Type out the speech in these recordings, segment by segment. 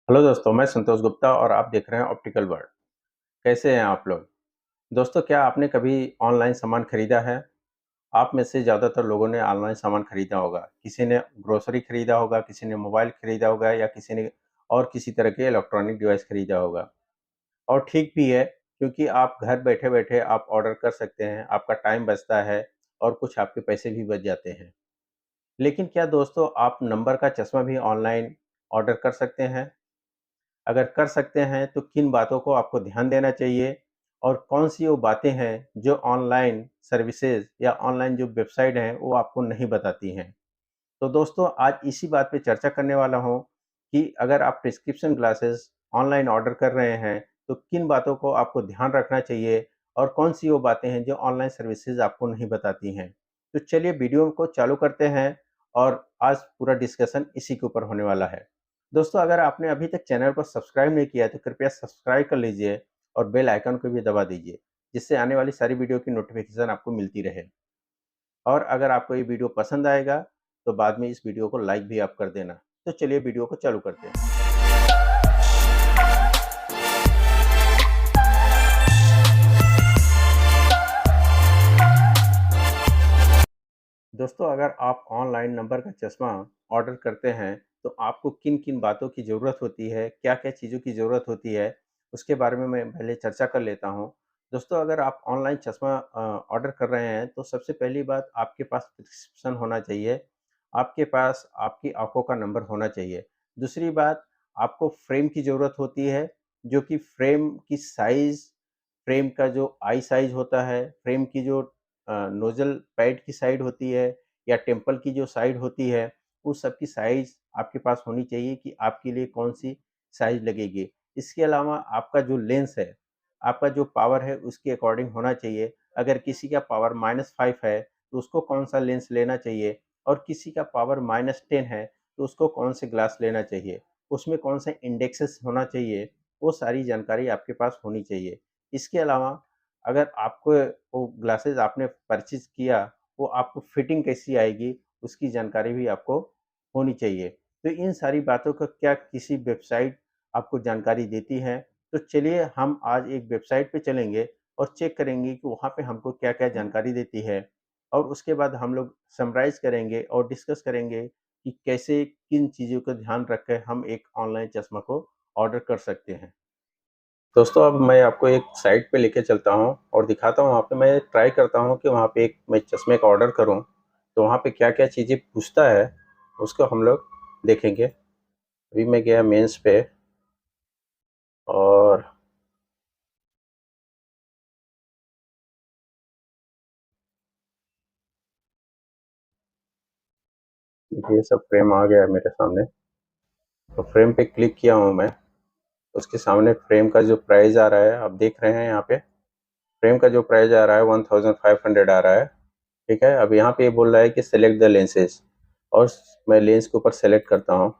Hello दोस्तों, मैं संतोष गुप्ता और आप देख रहे हैं ऑप्टिकल वर्ल्ड। कैसे हैं आप लोग? दोस्तों, क्या आपने कभी ऑनलाइन सामान खरीदा है? आप में से ज़्यादातर लोगों ने ऑनलाइन सामान खरीदा होगा। किसी ने ग्रोसरी खरीदा होगा, किसी ने मोबाइल खरीदा होगा या किसी ने और किसी तरह के इलेक्ट्रॉनिक डिवाइस खरीदा होगा। और ठीक भी है, क्योंकि आप घर बैठे-बैठे आप ऑर्डर कर सकते हैं, आपका टाइम बचता है और कुछ आपके पैसे भी बच जाते हैं। लेकिन क्या दोस्तों, आप नंबर का चश्मा भी ऑनलाइन ऑर्डर कर सकते हैं? अगर कर सकते हैं तो किन बातों को आपको ध्यान देना चाहिए और कौन-सी वो बातें हैं जो ऑनलाइन सर्विसेज़ या ऑनलाइन जो वेबसाइट हैं वो आपको नहीं बताती हैं। तो दोस्तों, आज इसी बात पे चर्चा करने वाला हूँ कि अगर आप प्रिस्क्रिप्शन ग्लासेस ऑनलाइन ऑर्डर कर रहे हैं तो किन बातों को आपको ध्यान रखना चाहिए और कौन-सी वो बातें हैं जो ऑनलाइन सर्विसेज़ आपको नहीं बताती हैं। तो चलिए वीडियो को चालू करते हैं और आज पूरा डिस्कशन इसी के ऊपर होने वाला है। दोस्तों, अगर आपने अभी तक चैनल को सब्सक्राइब नहीं किया है तो कृपया सब्सक्राइब कर लीजिए और बेल आइकन को भी दबा दीजिए, जिससे आने वाली सारी वीडियो की नोटिफ़िकेशन आपको मिलती रहे। और अगर आपको ये वीडियो पसंद आएगा तो बाद में इस वीडियो को लाइक भी आप कर देना। तो चलिए वीडियो को चालू करते हैं। दोस्तों, अगर आप ऑनलाइन नंबर का चश्मा ऑर्डर करते हैं तो आपको किन-किन बातों की ज़रूरत होती है, क्या-क्या चीज़ों की ज़रूरत होती है, उसके बारे में मैं पहले चर्चा कर लेता हूँ। दोस्तों, अगर आप ऑनलाइन चश्मा ऑर्डर कर रहे हैं तो सबसे पहली बात आपके पास प्रिस्क्रिप्शन होना चाहिए, आपके पास आपकी आँखों का नंबर होना चाहिए। दूसरी बात, आपको फ्रेम की ज़रूरत होती है, जो कि फ्रेम की साइज़, फ्रेम का जो आई साइज़ होता है, फ्रेम की जो नोज़ल पैड की साइड होती है या टेम्पल की जो साइड होती है, उस सब की साइज़ आपके पास होनी चाहिए कि आपके लिए कौन-सी साइज़ लगेगी। इसके अलावा आपका जो लेंस है, आपका जो पावर है उसके अकॉर्डिंग होना चाहिए। अगर किसी का पावर -5 है, तो उसको कौन-सा लेंस लेना चाहिए और किसी का पावर -10 है, तो उसको कौन से ग्लास लेना चाहिए। उसमें कौन सा इंडेक्सेस होना चाहिए, वो सारी जानकारी आपके पास होनी चाहिए। इसके अलावा अगर आपको वो ग्लासेस आपने परचेज़ किया, वो आपको फिटिंग कैसी आएगी, उसकी जानकारी भी आपको होनी चाहिए। तो इन सारी बातों का क्या किसी वेबसाइट आपको जानकारी देती है? तो चलिए हम आज एक वेबसाइट पे चलेंगे और चेक करेंगे कि वहाँ पे हमको क्या-क्या जानकारी देती है और उसके बाद हम लोग समराइज़ करेंगे और डिस्कस करेंगे कि कैसे किन चीज़ों का ध्यान रख के हम एक ऑनलाइन चश्मा को ऑर्डर कर सकते हैं। दोस्तों, अब मैं आपको एक साइट पे लेके चलता हूँ और दिखाता हूँ। वहाँ पे मैं ट्राई करता हूँ कि वहाँ पे एक मैं चश्मे का ऑर्डर करूँ, तो वहाँ पे क्या-क्या चीज़ें पूछता है, उसको हम लोग देखेंगे। अभी मैं गया मेंस पे और ये सब फ्रेम आ गया है मेरे सामने। तो फ्रेम पे क्लिक किया हूँ मैं, उसके सामने फ्रेम का जो प्राइस आ रहा है, आप देख रहे हैं यहाँ पे, फ्रेम का जो प्राइस आ रहा है 1500 आ रहा है, ठीक है? अब यहाँ पे ये बोल रहा है कि सेलेक्ट द लेंसेज़ और मैं लेंस के ऊपर सेलेक्ट करता हूँ।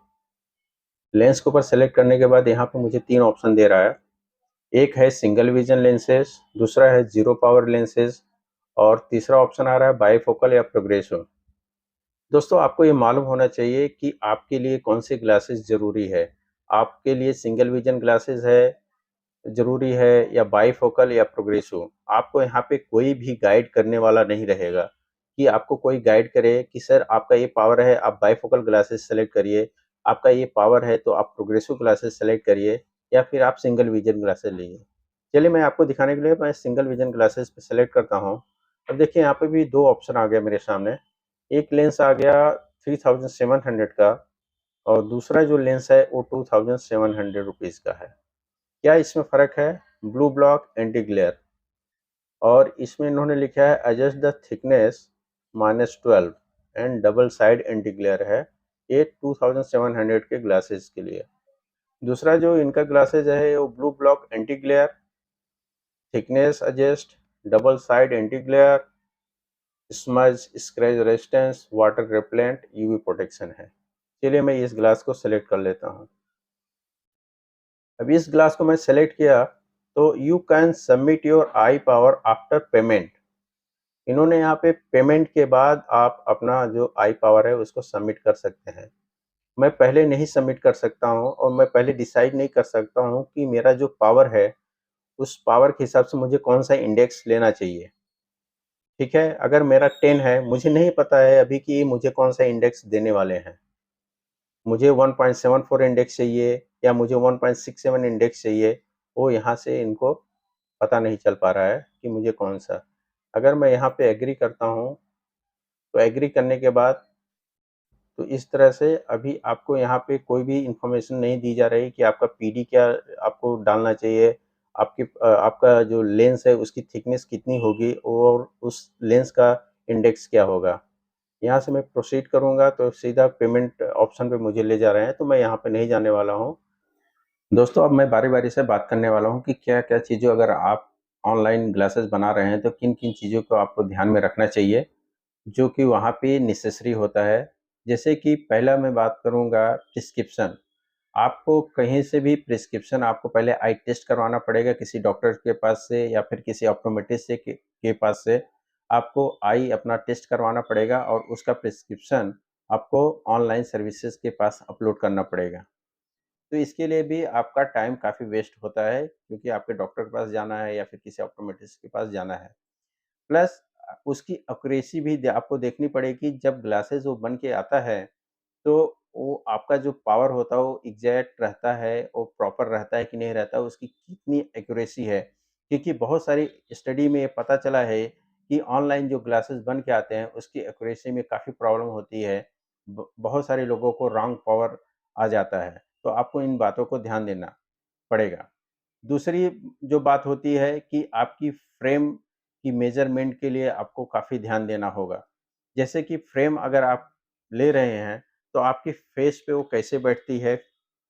लेंस के ऊपर सेलेक्ट करने के बाद यहाँ पे मुझे 3 ऑप्शन दे रहा है। एक है सिंगल विज़न लेंसेज़, दूसरा है ज़ीरो पावर लेंसेज़ और तीसरा ऑप्शन आ रहा है बाइफोकल या प्रोग्रेसिव। दोस्तों, आपको ये मालूम होना चाहिए कि आपके लिए कौन से ग्लासेस ज़रूरी है। आपके लिए सिंगल विज़न ग्लासेस है ज़रूरी है या बाइफोकल या प्रोग्रेसिव। आपको यहाँ पे कोई भी गाइड करने वाला नहीं रहेगा कि आपको कोई गाइड करे कि सर आपका ये पावर है, आप बाइफोकल ग्लासेस सेलेक्ट करिए, आपका ये पावर है तो आप प्रोग्रेसिव ग्लासेस सेलेक्ट करिए या फिर आप सिंगल विज़न ग्लासेस लीजिए। चलिए मैं आपको दिखाने के लिए मैं सिंगल विज़न ग्लासेस पे सेलेक्ट करता हूँ। अब देखिए यहाँ पे भी 2 ऑप्शन आ गया मेरे सामने। एक लेंस आ गया 3700 का और दूसरा जो लेंस है वो 2700 रुपीज़ का है। क्या इसमें फ़र्क है? ब्लू ब्लॉक एंटी ग्लेयर और इसमें इन्होंने लिखा है adjust the thickness -12 and double side anti glare है। ये 2700 के ग्लासेस के लिए। दूसरा जो इनका ग्लासेस है वो blue block anti glare, thickness adjust, double side anti glare, smudge scratch resistance, water repellent, UV protection है। चलिए मैं इस ग्लास को सेलेक्ट कर लेता हूँ। अब इस ग्लास को मैं सेलेक्ट किया तो you can submit your I power after payment. इन्होंने यहाँ पे पेमेंट के बाद आप अपना जो आई पावर है उसको सबमिट कर सकते हैं। मैं पहले नहीं सबमिट कर सकता हूँ और मैं पहले डिसाइड नहीं कर सकता हूँ कि मेरा जो पावर है, उस पावर के हिसाब से मुझे कौन-सा इंडेक्स लेना चाहिए। ठीक है? अगर मेरा 10 है, मुझे नहीं पता है अभी कि मुझे कौन-सा इंडेक्स देने वाले हैं। मुझे 1.74 इंडेक्स चाहिए या मुझे 1.67 इंडेक्स चाहिए, वो यहाँ से इनको पता नहीं चल पा रहा है कि मुझे कौन-सा। अगर मैं यहाँ पे एग्री करता हूँ, तो एग्री करने के बाद तो इस तरह से अभी आपको यहाँ पे कोई भी इन्फॉर्मेशन नहीं दी जा रही कि आपका पीडी क्या आपको डालना चाहिए, आपका जो लेंस है उसकी थिकनेस कितनी होगी और उस लेंस का इंडेक्स क्या होगा। यहाँ से मैं प्रोसीड करूँगा तो सीधा पेमेंट ऑप्शन पे मुझे ले जा रहे हैं, तो मैं यहाँ पे नहीं जाने वाला हूँ। दोस्तों, अब मैं बारी-बारी से बात करने वाला हूँ कि क्या-क्या चीज़ें अगर आप ऑनलाइन ग्लासेस बना रहे हैं, तो किन-किन चीज़ों को आपको ध्यान में रखना चाहिए, जो कि वहाँ पे नेसेसरी होता है। जैसे कि पहला मैं बात करूँगा प्रिस्क्रिप्शन। आपको कहीं से भी प्रिस्क्रिप्शन आपको पहले आई टेस्ट करवाना पड़ेगा किसी डॉक्टर के पास से या फिर किसी ऑप्टोमेट्रिस्ट से के पास से। आपको आई अपना टेस्ट करवाना पड़ेगा और उसका प्रिस्क्रिप्शन आपको ऑनलाइन सर्विसेज़ के पास अपलोड करना पड़ेगा। तो इसके लिए भी आपका टाइम काफ़ी वेस्ट होता है क्योंकि आपके डॉक्टर के पास जाना है या फिर किसी ऑप्टोमेट्रिस्ट के पास जाना है। प्लस उसकी एक्यूरेसी भी आपको देखनी पड़ेगी। जब ग्लासेस वो बन के आता है तो वो आपका जो पावर होता है वो एग्जैक्ट रहता है, वो प्रॉपर रहता है कि नहीं रहता, उसकी कितनी एक्यूरेसी है। क्योंकि बहुत सारी स्टडी में ये पता चला है कि ऑनलाइन जो ग्लासेस बन के आते हैं उसकी एक्यूरेसी में काफ़ी प्रॉब्लम होती है। बहुत सारे लोगों को रॉन्ग पावर आ जाता है, तो आपको इन बातों को ध्यान देना पड़ेगा। दूसरी जो बात होती है कि आपकी फ्रेम की मेज़रमेंट के लिए आपको काफ़ी ध्यान देना होगा। जैसे कि फ्रेम अगर आप ले रहे हैं, तो आपकी फेस पे वो कैसे बैठती है,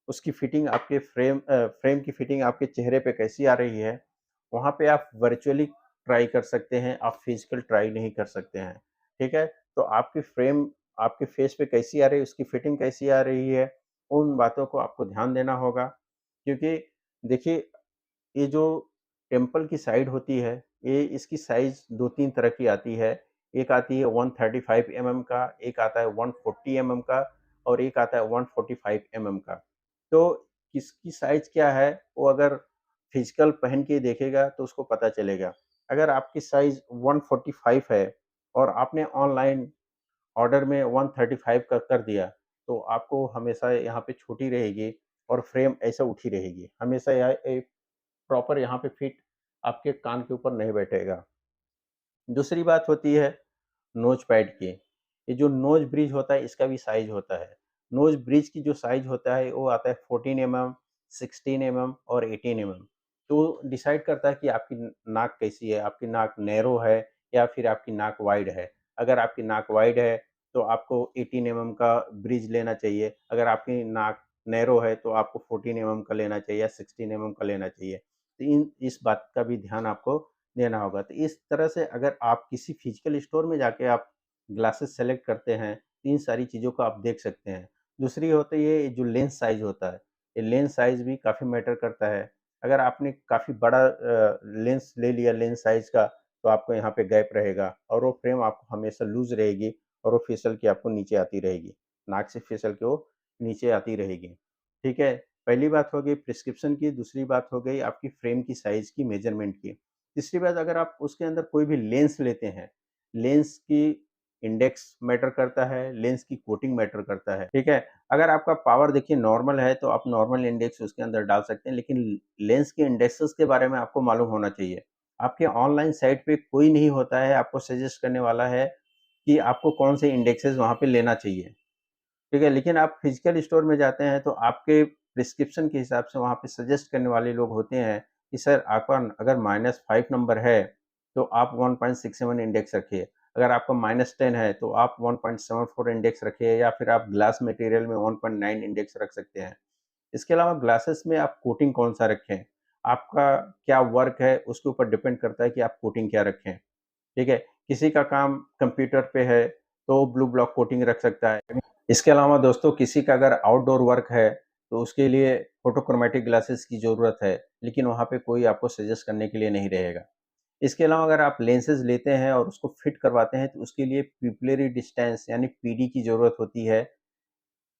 उसकी फिटिंग आपके फ्रेम की फिटिंग आपके चेहरे पे कैसी आ रही है, वहाँ पे आप वर्चुअली ट्राई कर सकते हैं, आप फिज़िकल ट्राई नहीं कर सकते हैं, ठीक है? तो आपकी फ्रेम आपके फेस पे कैसी आ रही है, उसकी फिटिंग कैसी आ रही है, उन बातों को आपको ध्यान देना होगा। क्योंकि देखिए ये जो टेम्पल की साइड होती है, ये इसकी साइज़ 2-3 तरह की आती है। एक आती है 135 एमएम का, एक आता है 140 एमएम का और एक आता है 145 एमएम का। तो किसकी साइज़ क्या है, वो अगर फिज़िकल पहन के देखेगा तो उसको पता चलेगा। अगर आपकी साइज़ 145 है और आपने ऑनलाइन ऑर्डर में 135 का कर दिया, तो आपको हमेशा यहाँ पे छोटी रहेगी और फ्रेम ऐसे उठी रहेगी। हमेशा यह एक प्रॉपर यहाँ पे फिट आपके कान के ऊपर नहीं बैठेगा। दूसरी बात होती है नोज़ पैड की। ये जो नोज़ ब्रिज होता है इसका भी साइज़ होता है। नोज़ ब्रिज की जो साइज़ होता है वो आता है 14 एमएम, 16 एमएम और 18 एमएम। तो डिसाइड करता है कि आपकी नाक कैसी है, आपकी नाक नैरो है या फिर आपकी नाक वाइड है। अगर आपकी नाक वाइड है तो आपको 18 एमएम का ब्रिज लेना चाहिए। अगर आपकी नाक नैरो है तो आपको 14 एमएम का लेना चाहिए या 16 एमएम का लेना चाहिए। तो इन इस बात का भी ध्यान आपको देना होगा। तो इस तरह से अगर आप किसी फिजिकल स्टोर में जाके आप ग्लासेस सेलेक्ट करते हैं, तो इन सारी चीज़ों को आप देख सकते हैं। दूसरी होती है ये जो लेंस साइज़ होता है, ये लेंस साइज़ भी काफ़ी मैटर करता है। अगर आपने काफ़ी बड़ा लेंस ले लिया लेंस साइज़ का, तो आपको यहाँ पे गैप रहेगा और वो फ्रेम आपको हमेशा लूज़ रहेगी और वो फिसल के आपको नीचे आती रहेगी। नाक से फिसल के वो नीचे आती रहेगी। ठीक है? पहली बात हो गई प्रिस्क्रिप्शन की, दूसरी बात हो गई आपकी फ्रेम की साइज़ की मेज़रमेंट की। तीसरी बात अगर आप उसके अंदर कोई भी लेंस लेते हैं, लेंस की इंडेक्स मैटर करता है, लेंस की कोटिंग मैटर करता है, ठीक है? अगर आपका पावर देखिए नॉर्मल है, तो आप नॉर्मल इंडेक्स उसके अंदर डाल सकते हैं, लेकिन लेंस के इंडेक्सेस के बारे में आपको मालूम होना चाहिए। आपके ऑनलाइन साइट पे कोई नहीं होता है, आपको सजेस्ट करने वाला है कि आपको कौन से इंडेक्सेस वहाँ पे लेना चाहिए। ठीक है, लेकिन आप फिजिकल स्टोर में जाते हैं तो आपके प्रिस्क्रिप्शन के हिसाब से वहाँ पे सजेस्ट करने वाले लोग होते हैं कि सर आपका अगर -5 नंबर है, तो आप 1.67 इंडेक्स रखिए। अगर आपका -10 है, तो आप 1.74 इंडेक्स रखिए या फिर आप ग्लास मटेरियल में 1.9 इंडेक्स रख सकते हैं। इसके अलावा ग्लासेस में आप कोटिंग कौन-सा रखें, आपका क्या वर्क है, उसके ऊपर डिपेंड करता है कि आप कोटिंग क्या रखें। ठीक है? किसी का काम कंप्यूटर पे है, तो ब्लू ब्लॉक कोटिंग रख सकता है। इसके अलावा दोस्तों किसी का अगर आउटडोर वर्क है, तो उसके लिए फोटोक्रोमैटिक ग्लासेस की ज़रूरत है, लेकिन वहाँ पे कोई आपको सजेस्ट करने के लिए नहीं रहेगा। इसके अलावा अगर आप लेंसेज़ लेते हैं और उसको फिट करवाते हैं, तो उसके लिए पिपुलरी डिस्टेंस यानी पीडी की ज़रूरत होती है।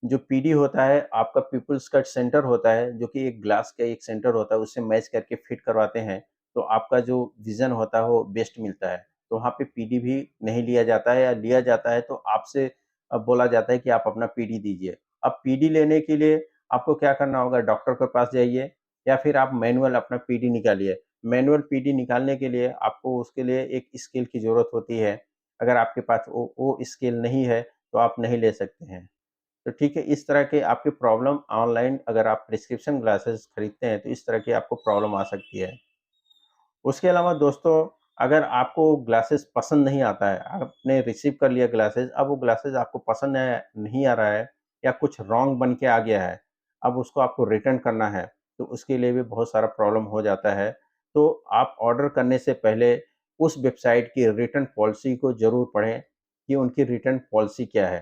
जो पीडी होता है आपका पीपल्स कट सेंटर होता है, जो कि एक ग्लास का एक सेंटर होता है, उससे मैच करके फिट करवाते हैं, तो आपका जो विज़न होता है वो बेस्ट मिलता है। तो वहाँ पे पीडी भी नहीं लिया जाता है, या लिया जाता है तो आपसे बोला जाता है कि आप अपना पीडी दीजिए। अब पीडी लेने के लिए आपको क्या करना होगा, डॉक्टर के पास जाइए या फिर आप मैनुअल अपना पीडी निकालिए। मैनुअल पीडी निकालने के लिए आपको उसके लिए एक स्केल की ज़रूरत होती है। अगर आपके पास वो स्केल नहीं है, तो आप नहीं ले सकते हैं। तो ठीक है, इस तरह के आपकी प्रॉब्लम ऑनलाइन अगर आप प्रिस्क्रिप्शन ग्लासेस खरीदते हैं, तो इस तरह की आपको प्रॉब्लम आ सकती है। उसके अलावा दोस्तों, अगर आपको ग्लासेस पसंद नहीं आता है, आपने रिसीव कर लिया ग्लासेस, अब वो ग्लासेस आपको पसंद नहीं आ रहा है या कुछ रॉन्ग बन के आ गया है, अब उसको आपको रिटर्न करना है, तो उसके लिए भी बहुत सारा प्रॉब्लम हो जाता है। तो आप ऑर्डर करने से पहले उस वेबसाइट की रिटर्न पॉलिसी को ज़रूर पढ़ें कि उनकी रिटर्न पॉलिसी क्या है।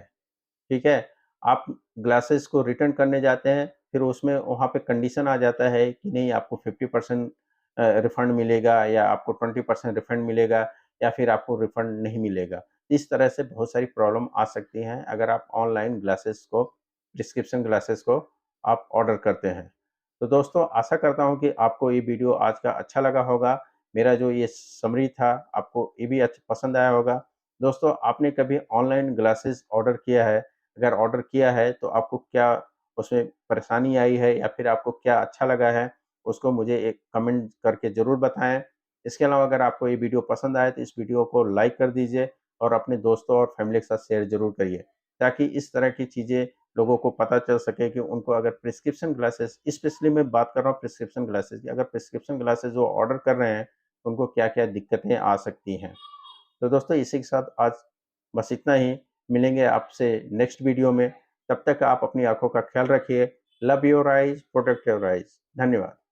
ठीक है? आप ग्लासेस को रिटर्न करने जाते हैं, फिर उसमें वहाँ पे कंडीशन आ जाता है कि नहीं, आपको 50% रिफंड मिलेगा या आपको 20% रिफंड मिलेगा या फिर आपको रिफंड नहीं मिलेगा। इस तरह से बहुत सारी प्रॉब्लम आ सकती हैं अगर आप ऑनलाइन ग्लासेस को, प्रिस्क्रिप्शन ग्लासेस को आप ऑर्डर करते हैं। तो दोस्तों, आशा करता हूँ कि आपको ये वीडियो आज का अच्छा लगा होगा। मेरा जो ये समरी था, आपको ये भी पसंद आया होगा। दोस्तों, आपने कभी ऑनलाइन ग्लासेस ऑर्डर किया है? अगर ऑर्डर किया है तो आपको क्या उसमें परेशानी आई है या फिर आपको क्या अच्छा लगा है, उसको मुझे एक कमेंट करके ज़रूर बताएँ। इसके अलावा अगर आपको ये वीडियो पसंद आए तो इस वीडियो को लाइक कर दीजिए और अपने दोस्तों और फैमिली के साथ शेयर ज़रूर करिए, ताकि इस तरह की चीज़ें लोगों को पता चल सके कि उनको अगर प्रिस्क्रिप्शन ग्लासेस, स्पेशली मैं बात कर रहा हूँ प्रिस्क्रिप्शन ग्लासेस की, अगर प्रिस्क्रिप्शन ग्लासेस वो ऑर्डर कर रहे हैं, तो उनको क्या-क्या दिक्कतें आ सकती हैं। तो दोस्तों, इसी के साथ आज बस इतना ही। मिलेंगे आपसे नेक्स्ट वीडियो में। तब तक आप अपनी आँखों का ख्याल रखिए। Love your eyes, protect your eyes. धन्यवाद।